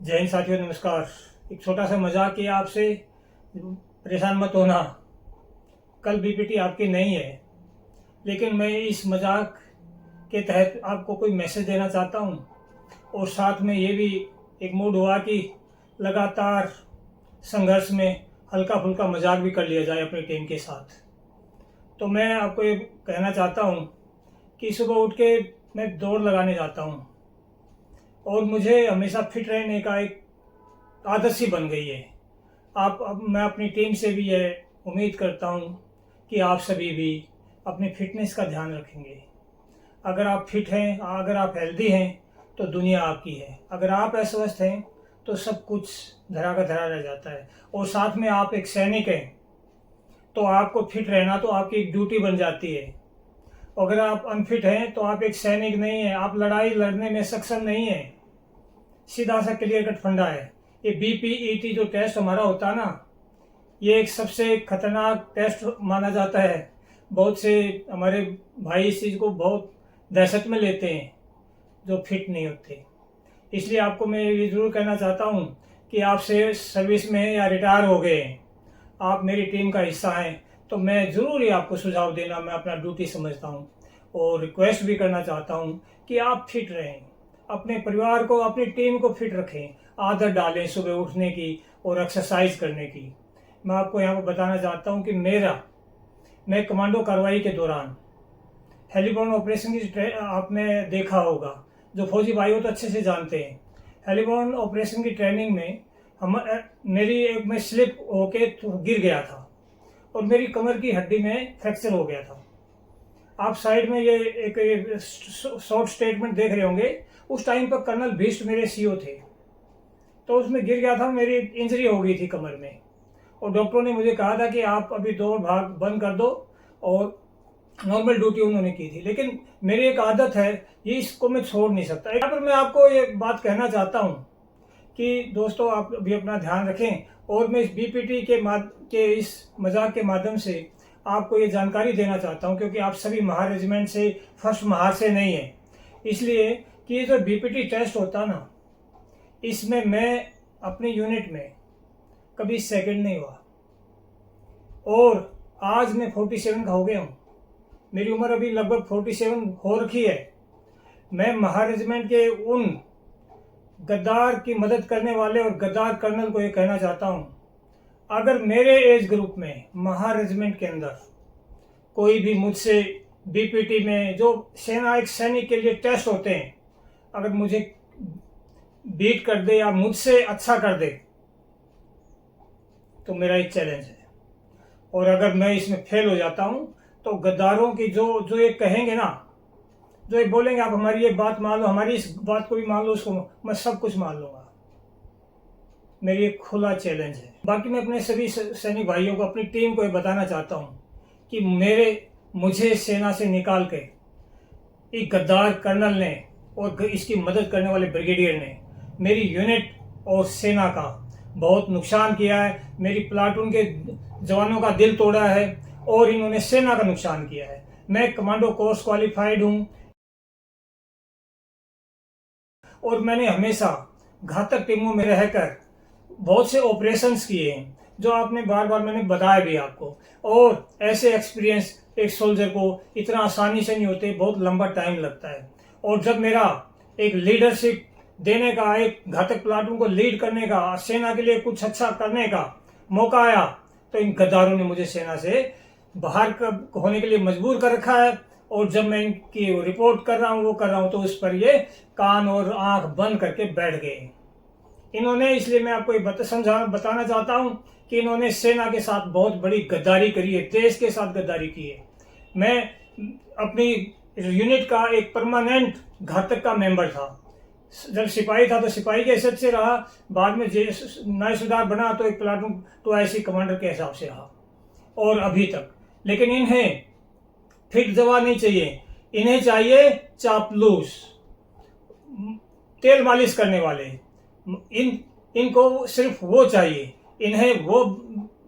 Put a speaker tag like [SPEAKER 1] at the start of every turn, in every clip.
[SPEAKER 1] जय हिंद साथियों, नमस्कार। एक छोटा सा मजाक किया आपसे, परेशान मत होना। कल बीपीटी आपकी नहीं है, लेकिन मैं इस मजाक के तहत आपको कोई मैसेज देना चाहता हूँ। और साथ में ये भी एक मूड हुआ कि लगातार संघर्ष में हल्का फुल्का मजाक भी कर लिया जाए अपनी टीम के साथ। तो मैं आपको ये कहना चाहता हूँ कि सुबह उठ के मैं दौड़ लगाने जाता हूँ और मुझे हमेशा फिट रहने का एक आदत सी बन गई है। अब मैं अपनी टीम से भी यह उम्मीद करता हूँ कि आप सभी भी अपनी फिटनेस का ध्यान रखेंगे। अगर आप फिट हैं, अगर आप हेल्दी हैं तो दुनिया आपकी है। अगर आप अस्वस्थ हैं तो सब कुछ धरा का धरा रह जाता है। और साथ में आप एक सैनिक हैं तो आपको फिट रहना तो आपकी एक ड्यूटी बन जाती है। अगर आप अनफिट हैं तो आप एक सैनिक नहीं हैं, आप लड़ाई लड़ने में सक्षम नहीं हैं। सीधा सा क्लियर कट फंडा है। ये बीपीईटी जो टेस्ट हमारा होता है ना, ये एक सबसे खतरनाक टेस्ट माना जाता है। बहुत से हमारे भाई इस चीज़ को बहुत दहशत में लेते हैं जो फिट नहीं होते। इसलिए आपको मैं ये ज़रूर कहना चाहता हूँ कि आप से सर्विस में हैं या रिटायर हो गए हैं, आप मेरी टीम का हिस्सा हैं, तो मैं ज़रूर ही आपको सुझाव देना मैं अपना ड्यूटी समझता हूँ। और रिक्वेस्ट भी करना चाहता हूँ कि आप फिट रहें, अपने परिवार को, अपनी टीम को फिट रखें, आदत डालें सुबह उठने की और एक्सरसाइज करने की। मैं आपको यहाँ पर बताना चाहता हूँ कि मैं कमांडो कार्रवाई के दौरान हेलीबॉर्न ऑपरेशन की आपने देखा होगा, जो फौजी भाइयों तो अच्छे से जानते हैं। हेलीबॉर्न ऑपरेशन की ट्रेनिंग में मैं स्लिप होके गिर गया था और मेरी कमर की हड्डी में फ्रैक्चर हो गया था। आप साइड में ये एक शॉर्ट स्टेटमेंट देख रहे होंगे। उस टाइम पर कर्नल भीष्ट मेरे सीओ थे, तो उसमें गिर गया था, मेरी इंजरी हो गई थी कमर में। और डॉक्टरों ने मुझे कहा था कि आप अभी दौड़ भाग बंद कर दो, और नॉर्मल ड्यूटी उन्होंने की थी। लेकिन मेरी एक आदत है, ये इसको मैं छोड़ नहीं सकता। यहाँ पर मैं आपको ये बात कहना चाहता हूँ कि दोस्तों आप भी अपना ध्यान रखें। और मैं इस बीपीटी के इस मजाक के माध्यम से आपको ये जानकारी देना चाहता हूँ, क्योंकि आप सभी महार रेजिमेंट से, फर्स्ट महार से नहीं है। इसलिए कि ये जो बीपीटी टेस्ट होता ना, इसमें मैं अपनी यूनिट में कभी सेकंड नहीं हुआ। और आज मैं 47 का हो गया हूँ, मेरी उम्र अभी लगभग 47 हो रखी है। मैं महार रेजिमेंट के उन गद्दार की मदद करने वाले और गद्दार कर्नल को ये कहना चाहता हूँ, अगर मेरे एज ग्रुप में महार रेजिमेंट के अंदर कोई भी मुझसे बीपीटी में जो सेना एक सैनिक के लिए टेस्ट होते हैं, अगर मुझे बीट कर दे या मुझसे अच्छा कर दे तो मेरा एक चैलेंज है। और अगर मैं इसमें फेल हो जाता हूं तो गद्दारों की जो ये कहेंगे ना, जो ये बोलेंगे आप हमारी ये बात मान लो, हमारी इस बात को भी मान लो, उसको मैं सब कुछ मान लूंगा। मेरी एक खुला चैलेंज है। बाकी मैं अपने सभी सैनिक भाइयों को, अपनी टीम को ये बताना चाहता हूँ कि मुझे सेना से निकाल के एक गद्दार कर्नल ने और इसकी मदद करने वाले ब्रिगेडियर ने मेरी यूनिट और सेना का बहुत नुकसान किया है। मेरी प्लाटून के जवानों का दिल तोड़ा है और इन्होंने सेना का नुकसान किया है। मैं कमांडो कोर्स क्वालिफाइड हूँ और मैंने हमेशा घातक टीमों में रहकर बहुत से ऑपरेशंस किए हैं, जो आपने बार बार मैंने बताया भी आपको। और ऐसे एक्सपीरियंस एक सोल्जर को इतना आसानी से नहीं होते, बहुत लंबा टाइम लगता है। और जब मेरा एक लीडरशिप देने का, एक घातक प्लाटून को लीड करने का, सेना के लिए कुछ अच्छा करने का मौका आया, तो इन गद्दारों ने मुझे सेना से बाहर होने के लिए मजबूर कर रखा है। और जब मैं इनकी रिपोर्ट कर रहा हूँ तो उस पर ये कान और आंख बंद करके बैठ गए इन्होंने। इसलिए मैं आपको ये बताना चाहता हूँ कि इन्होंने सेना के साथ बहुत बड़ी गद्दारी करी है, देश के साथ गद्दारी की है। मैं अपनी यूनिट का एक परमानेंट घातक का मेंबर था। जब सिपाही था तो सिपाही के हैसियत से रहा, बाद में नए सुधार बना तो एक प्लाटून तो ऐसी कमांडर के हिसाब से रहा, और अभी तक। लेकिन इन्हें फिट जवान नहीं चाहिए, इन्हें चाहिए चापलूस, तेल मालिश करने वाले। इनको सिर्फ वो चाहिए, इन्हें वो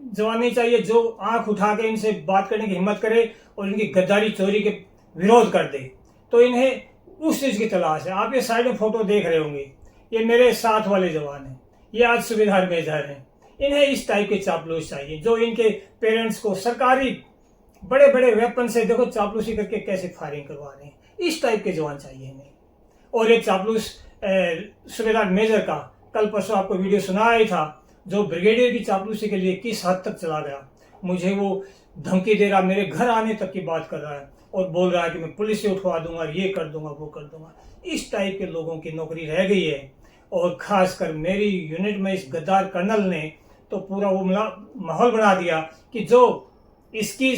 [SPEAKER 1] जवान नहीं चाहिए जो आंख उठा के इनसे बात करने की हिम्मत करे और इनकी गद्दारी चोरी के विरोध कर दे। तो इन्हें उस चीज की तलाश है। आप ये साइड में फोटो देख रहे होंगे, ये मेरे साथ वाले जवान हैं, ये आज सूबेदार मेजर हैं। इन्हें इस टाइप के चापलूस चाहिए जो इनके पेरेंट्स को सरकारी बड़े बड़े वेपन से देखो चापलूसी करके कैसे फायरिंग करवा रहे हैं। इस टाइप के जवान चाहिए इन्हें। और एक चापलूस सूबेदार मेजर का कल परसों आपको वीडियो सुनाया ही था, जो ब्रिगेडियर की चापलूसी के लिए किस हद तक चला गया। मुझे वो धमकी दे रहा, मेरे घर आने तक की बात कर रहा है और बोल रहा है कि मैं पुलिस से उठवा दूंगा, ये कर दूंगा, वो कर दूंगा। इस टाइप के लोगों की नौकरी रह गई है। और खासकर मेरी यूनिट में इस गद्दार कर्नल ने तो पूरा वो माहौल बना दिया कि जो इसकी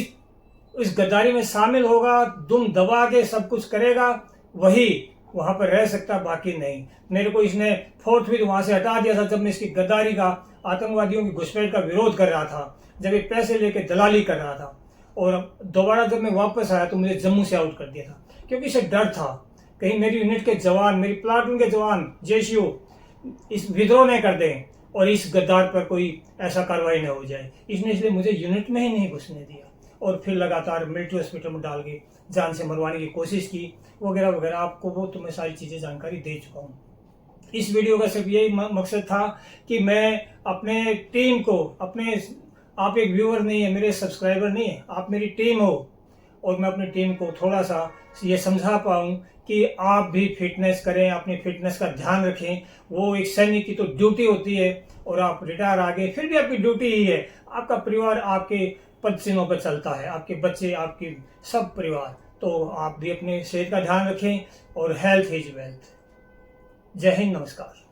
[SPEAKER 1] इस गद्दारी में शामिल होगा, दुम दबा के सब कुछ करेगा, वही वहां पर रह सकता, बाकी नहीं। मेरे को इसने 4th विद वहां से हटा दिया था जब मैं इसकी गद्दारी का, आतंकवादियों की घुसपैठ का विरोध कर रहा था, जब ये पैसे लेके दलाली कर रहा था। और दोबारा जब मैं वापस आया तो मुझे जम्मू से आउट कर दिया था, क्योंकि इसे डर था कहीं मेरी यूनिट के जवान, मेरी प्लाटून के जवान जेसीओ इस विद्रोह नहीं कर दें और इस गद्दार पर कोई ऐसा कार्रवाई न हो जाए। इसने इसलिए मुझे यूनिट में ही नहीं घुसने दिया और फिर लगातार मिलिट्री हॉस्पिटल में डाल के जान से मरवाने की कोशिश की, वगैरह वगैरह। आपको वो तो मैं सारी चीज़ें जानकारी दे चुका हूँ। इस वीडियो का सिर्फ यही मकसद था कि मैं अपने टीम को, अपने, आप एक व्यूअर नहीं है, मेरे सब्सक्राइबर नहीं है, आप मेरी टीम हो, और मैं अपनी टीम को थोड़ा सा ये समझा पाऊँ कि आप भी फिटनेस करें, अपनी फिटनेस का ध्यान रखें। वो एक सैनिक की तो ड्यूटी होती है, और आप रिटायर आ गए फिर भी आपकी ड्यूटी ही है। आपका परिवार आपके पदचिन्हों पर चलता है, आपके बच्चे, आपके सब परिवार। तो आप भी अपने सेहत का ध्यान रखें, और हेल्थ इज वेल्थ। जय हिंद, नमस्कार।